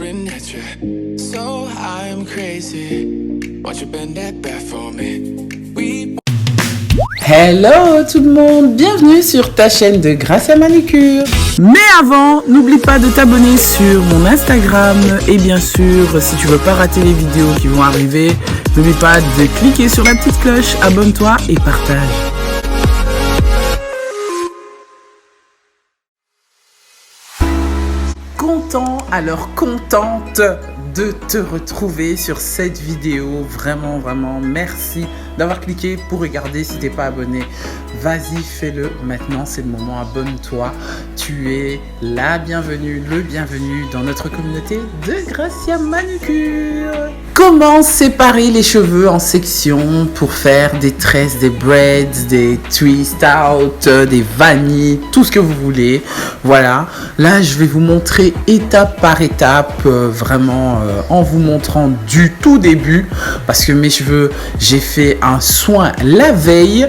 staring at you. So I'm crazy. Won't you bend that back for me? Hello tout le monde, bienvenue sur ta chaîne de Gracia Manucure. Mais avant, n'oublie pas de t'abonner sur mon Instagram et bien sûr, si tu veux pas rater les vidéos qui vont arriver, n'oublie pas de cliquer sur la petite cloche, abonne-toi et partage. Contente de te retrouver sur cette vidéo. Vraiment merci d'avoir cliqué pour regarder. Si t'es pas abonné, vas-y, fais-le maintenant, c'est le moment, abonne-toi. Tu es la bienvenue, le bienvenu dans notre communauté de Gracia Manucure. Comment séparer les cheveux en sections pour faire des tresses, des braids, des twist out, des vanilles, tout ce que vous voulez. Voilà, là je vais vous montrer étape par étape, en vous montrant du tout début, parce que mes cheveux, j'ai fait un soin la veille.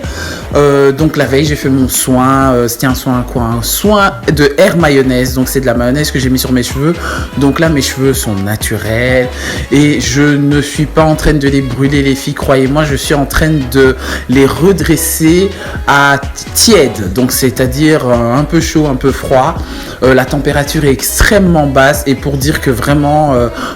Donc la veille j'ai fait mon soin, c'était un soin quoi, un soin de air mayonnaise, donc c'est de la mayonnaise que j'ai mis sur mes cheveux. Donc là mes cheveux sont naturels et je ne suis pas en train de les brûler les filles, croyez-moi, je suis en train de les redresser à tiède, donc c'est-à-dire un peu chaud, un peu froid. La température est extrêmement basse et pour dire que vraiment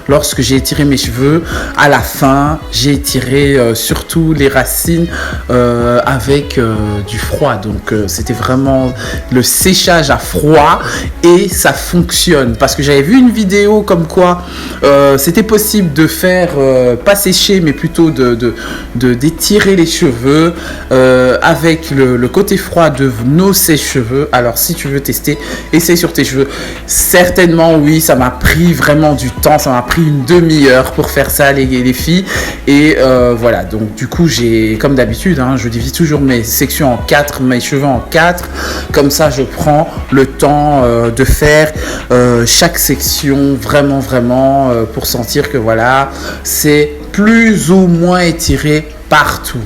lorsque j'ai étiré mes cheveux, à la fin j'ai étiré surtout les racines avec du froid, donc c'était vraiment le séchage à froid et ça fonctionne parce que j'avais vu une vidéo comme quoi c'était possible de faire pas sécher mais plutôt d'étirer les cheveux avec le côté froid de nos sèche-cheveux. Alors si tu veux tester, essaye sur tes cheveux. Certainement oui, ça m'a pris vraiment du temps, ça m'a pris une demi-heure pour faire ça les filles et voilà, donc du coup j'ai, comme d'habitude, je divise toujours mes sections en 4, mes cheveux en 4, comme ça je prends le temps de faire chaque section vraiment pour sentir que voilà, c'est plus ou moins étiré partout.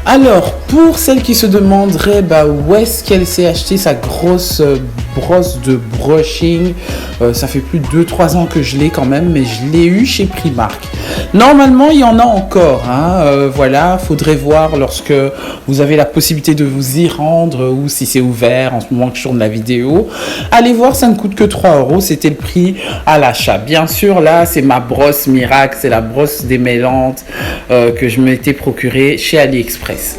Alors, pour celles qui se demanderaient où est-ce qu'elle s'est acheté sa grosse brosse de brushing, ça fait plus de 2-3 ans que je l'ai quand même, mais je l'ai eu chez Primark. Normalement, il y en a encore. Voilà, faudrait voir lorsque vous avez la possibilité de vous y rendre ou si c'est ouvert en ce moment que je tourne la vidéo. Allez voir, ça ne coûte que 3 €. C'était le prix à l'achat. Bien sûr, là, c'est ma brosse miracle. C'est la brosse démêlante que je m'étais procurée chez AliExpress.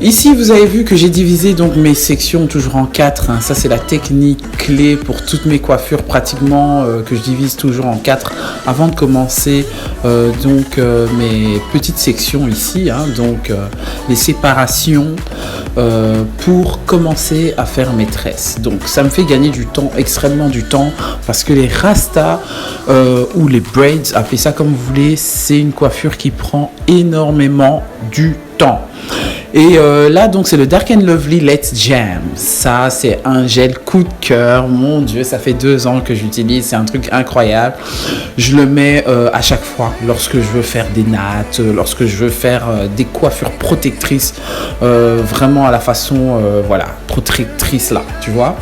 Ici, vous avez vu que j'ai divisé donc mes sections toujours en 4. Ça, c'est la technique clé pour toutes mes coiffures pratiquement que je divise toujours en 4 avant de commencer mes petites sections ici. Donc, les séparations pour commencer à faire mes tresses. Donc, ça me fait gagner du temps, extrêmement du temps, parce que les rastas ou les braids, appelez ça comme vous voulez, c'est une coiffure qui prend énormément du temps. Et là, donc, c'est le Dark and Lovely Let's Jam. Ça, c'est un gel coup de cœur. Mon Dieu, ça fait 2 ans que j'utilise. C'est un truc incroyable. Je le mets à chaque fois lorsque je veux faire des nattes, lorsque je veux faire des coiffures protectrices, vraiment à la façon, voilà, protectrice là, tu vois.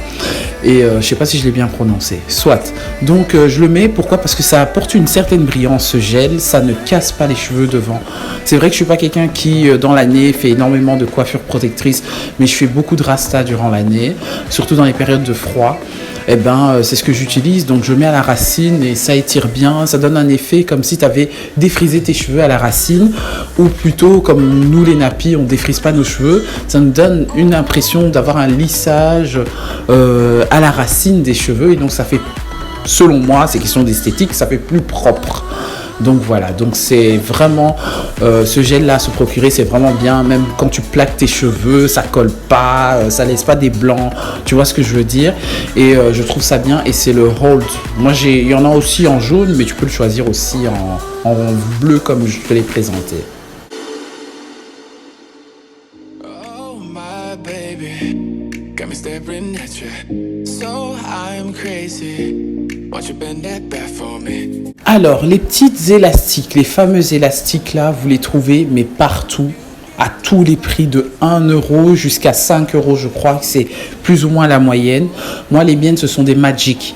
Et je sais pas si je l'ai bien prononcé. Soit. Donc, je le mets. Pourquoi? Parce que ça apporte une certaine brillance, ce gel. Ça ne casse pas les cheveux devant. C'est vrai que je suis pas quelqu'un qui, dans l'année, fait énormément de coiffure protectrice, mais je fais beaucoup de rasta durant l'année, surtout dans les périodes de froid. Et c'est ce que j'utilise, donc je mets à la racine et ça étire bien, ça donne un effet comme si tu avais défrisé tes cheveux à la racine, ou plutôt comme nous les nappis, on défrise pas nos cheveux, ça nous donne une impression d'avoir un lissage à la racine des cheveux, et donc ça fait, selon moi, c'est question d'esthétique, ça fait plus propre. Donc voilà, donc c'est vraiment ce gel là à se procurer, c'est vraiment bien. Même quand tu plaques tes cheveux, ça colle pas, ça laisse pas des blancs, tu vois ce que je veux dire. Et je trouve ça bien, et c'est le Hold. Moi il y en a aussi en jaune, mais tu peux le choisir aussi en bleu comme je te l'ai présenté. Oh my baby, got me staring at you. So I'm crazy. Won't you bend that back for me? Alors, les petites élastiques, les fameux élastiques là, vous les trouvez, mais partout, à tous les prix, de 1 euro jusqu'à 5 euros, je crois que c'est plus ou moins la moyenne. Moi, les miennes, ce sont des Magic.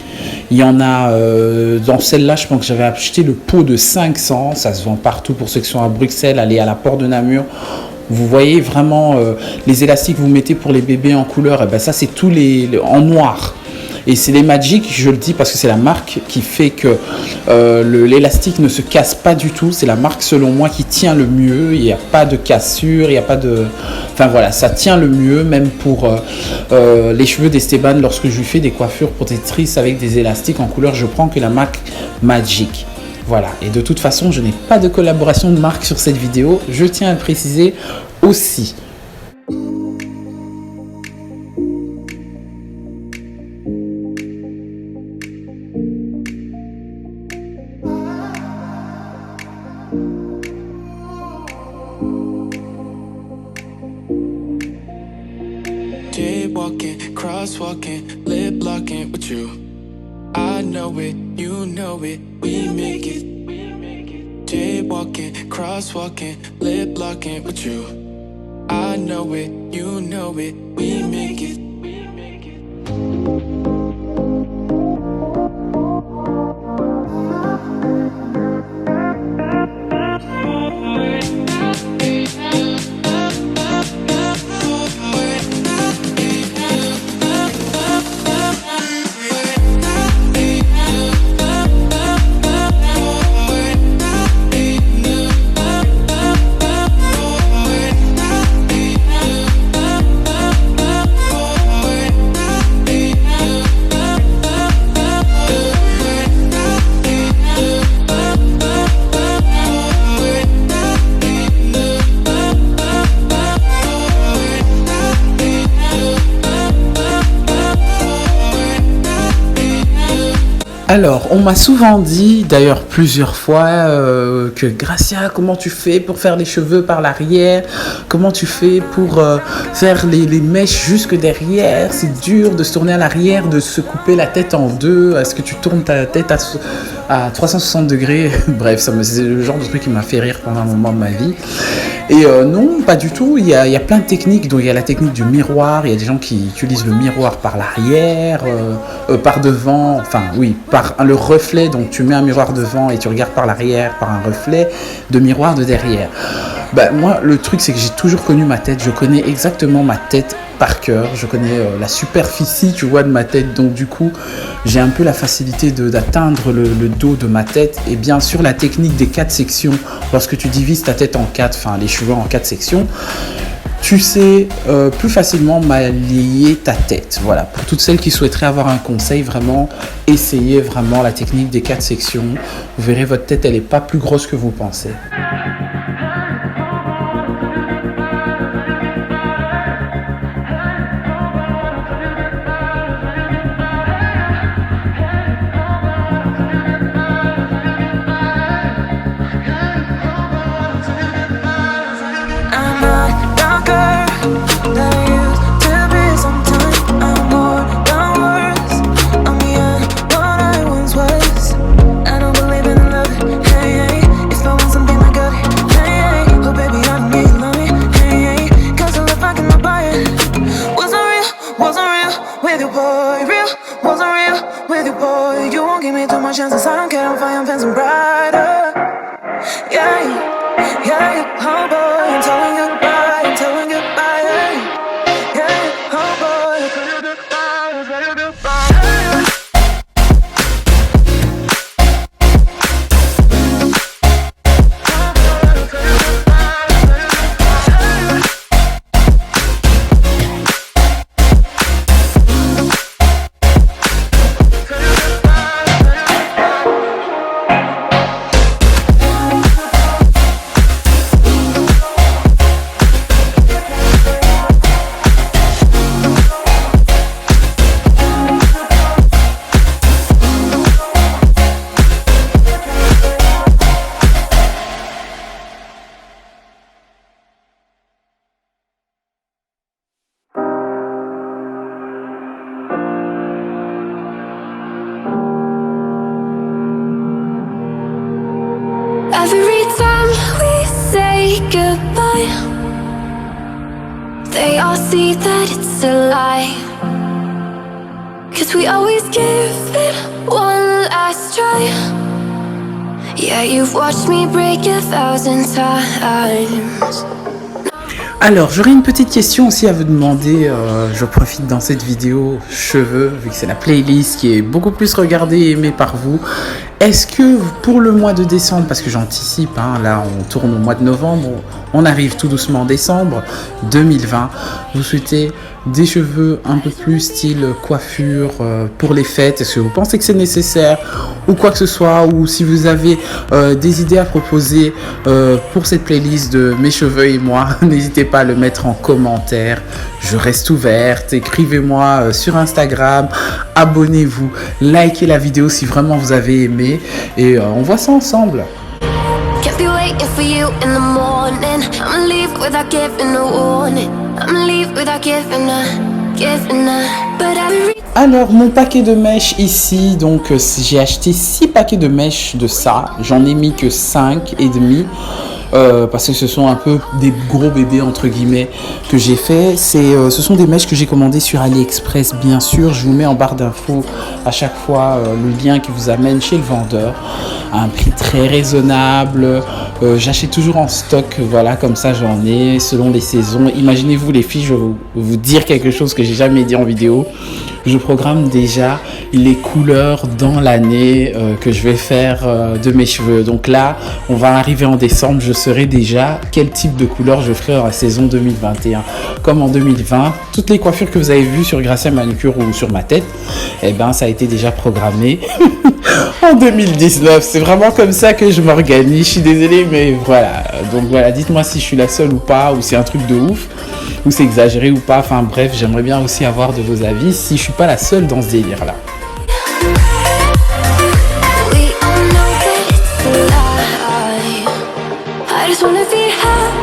Il y en a, dans celle-là, je pense que j'avais acheté le pot de 500, ça se vend partout pour ceux qui sont à Bruxelles, allez à la Porte de Namur. Vous voyez vraiment les élastiques que vous mettez pour les bébés en couleur, et ça c'est tous en noir. Et c'est les Magic, je le dis parce que c'est la marque qui fait que l'élastique ne se casse pas du tout. C'est la marque selon moi qui tient le mieux. Il n'y a pas de cassure, il n'y a pas de... Enfin voilà, ça tient le mieux, même pour les cheveux d'Esteban. Lorsque je lui fais des coiffures protectrices avec des élastiques en couleur, je prends que la marque Magic. Voilà, et de toute façon, je n'ai pas de collaboration de marque sur cette vidéo. Je tiens à le préciser aussi. Jaywalking, crosswalking, lip locking with you. I know it, you know it, we make it. Jaywalking, crosswalking, lip locking with you. I know it, you know it, we make it. Alors, on m'a souvent dit, d'ailleurs plusieurs fois, que Gracia, comment tu fais pour faire les cheveux par l'arrière? Comment tu fais pour faire les mèches jusque derrière? C'est dur de se tourner à l'arrière, de se couper la tête en deux. Est-ce que tu tournes ta tête à 360 degrés? Bref, c'est le genre de truc qui m'a fait rire pendant un moment de ma vie. Et non, pas du tout. Il y a plein de techniques. Donc, il y a la technique du miroir. Il y a des gens qui utilisent le miroir par l'arrière, par devant. Enfin, oui, par le reflet. Donc, tu mets un miroir devant et tu regardes par l'arrière, par un reflet de miroir de derrière. Moi, le truc, c'est que j'ai toujours connu ma tête. Je connais exactement ma tête par cœur. Je connais la superficie, tu vois, de ma tête. Donc, du coup, j'ai un peu la facilité d'atteindre le dos de ma tête. Et bien sûr, la technique des 4 sections, lorsque tu divises ta tête en 4, enfin, les cheveux en 4 sections, tu sais plus facilement balayer ta tête. Voilà, pour toutes celles qui souhaiteraient avoir un conseil, vraiment, essayez vraiment la technique des 4 sections. Vous verrez, votre tête, elle n'est pas plus grosse que vous pensez. I'm not your girl. get on fire and fencing brighter. Yeah, yeah, oh boy, I'm telling goodbye, I'm telling goodbye. Yeah, oh boy, I'm telling goodbye, I'm telling goodbye. Every time we say goodbye, they all see that it's a lie. 'Cause we always give it one last try. Yeah, you've watched me break 1,000 times. Alors, j'aurais une petite question aussi à vous demander. Je profite dans cette vidéo cheveux, vu que c'est la playlist qui est beaucoup plus regardée et aimée par vous. Est-ce que pour le mois de décembre, parce que j'anticipe, hein, là on tourne au mois de novembre, on arrive tout doucement en décembre 2020, vous souhaitez des cheveux un peu plus style coiffure pour les fêtes? Est-ce que vous pensez que c'est nécessaire ou quoi que ce soit? Ou si vous avez des idées à proposer pour cette playlist de mes cheveux et moi, n'hésitez pas à le mettre en commentaire. Je reste ouverte. Écrivez-moi sur Instagram. Abonnez-vous. Likez la vidéo si vraiment vous avez aimé. Et on voit ça ensemble. Can't be waiting for you in the morning. I'ma leave without giving a warning. I'ma leave without giving a. But every Alors, mon paquet de mèches ici, donc j'ai acheté 6 paquets de mèches de ça. J'en ai mis que 5 et demi. Parce que ce sont un peu des gros bébés entre guillemets que j'ai fait. Ce sont des mèches que j'ai commandées sur AliExpress, bien sûr. Je vous mets en barre d'infos à chaque fois le lien qui vous amène chez le vendeur à un prix très raisonnable. J'achète toujours en stock, voilà, comme ça j'en ai selon les saisons. Imaginez-vous les filles, je vais vous dire quelque chose que j'ai jamais dit en vidéo. Je programme déjà les couleurs dans l'année que je vais faire de mes cheveux. Donc là, on va arriver en décembre, je saurai déjà quel type de couleur je ferai dans la saison 2021. Comme en 2020, toutes les coiffures que vous avez vues sur Gracia Manucure ou sur ma tête, eh ben, ça a été déjà programmé en 2019. C'est vraiment comme ça que je m'organise. Je suis désolée, mais voilà. Donc voilà, dites-moi si je suis la seule ou pas, ou c'est un truc de ouf, ou c'est exagéré ou pas. Enfin bref, j'aimerais bien aussi avoir de vos avis si je suis pas la seule dans ce délire-là. we all know that it's a lie. I just wanna be happy.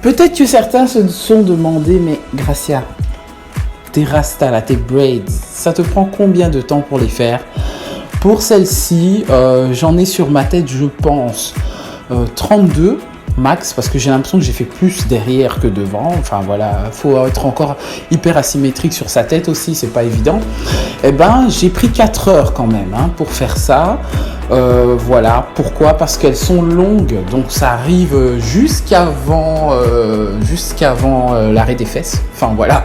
Peut-être que certains se sont demandé, mais Gracia, tes rastas là, tes braids, ça te prend combien de temps pour les faire? Pour celle-ci, j'en ai sur ma tête, je pense, 32 max, parce que j'ai l'impression que j'ai fait plus derrière que devant. Enfin voilà, faut être encore hyper asymétrique sur sa tête aussi, c'est pas évident. Eh ben, j'ai pris 4 heures quand même hein, pour faire ça. Voilà, pourquoi? Parce qu'elles sont longues, donc ça arrive jusqu'avant l'arrêt des fesses. Enfin voilà,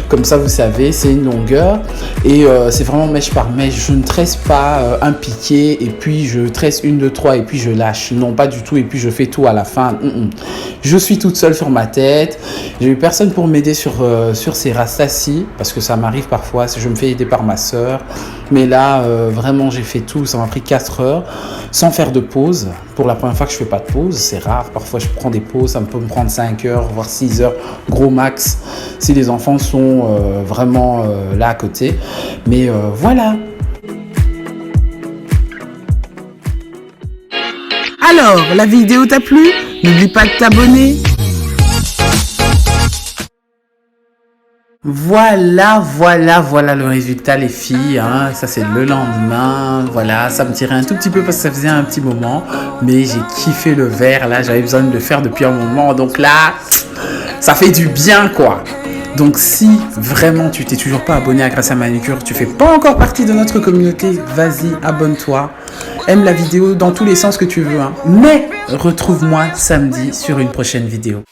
comme ça vous savez, c'est une longueur et c'est vraiment mèche par mèche. Je ne tresse pas un piqué et puis je tresse 1, 2, 3 et puis je lâche. Non, pas du tout et puis je fais tout à la fin. Je suis toute seule sur ma tête. J'ai eu personne pour m'aider sur ces rastas-ci parce que ça m'arrive parfois. Je me fais aider par ma soeur. Mais là, vraiment, j'ai fait tout. Ça m'a pris 4 heures sans faire de pause. Pour la première fois que je fais pas de pause, c'est rare. Parfois, je prends des pauses. Ça peut me prendre 5 heures, voire 6 heures, gros max, si les enfants sont vraiment là à côté. Mais voilà. Alors, la vidéo t'a plu? N'oublie pas de t'abonner. Voilà le résultat les filles, hein. Ça c'est le lendemain, voilà, ça me tirait un tout petit peu parce que ça faisait un petit moment, mais j'ai kiffé le vert, là j'avais besoin de le faire depuis un moment, donc là, ça fait du bien quoi. Donc si vraiment tu t'es toujours pas abonné à Grâce à Manucure, tu fais pas encore partie de notre communauté, vas-y, abonne-toi, aime la vidéo dans tous les sens que tu veux, hein. Mais retrouve-moi samedi sur une prochaine vidéo.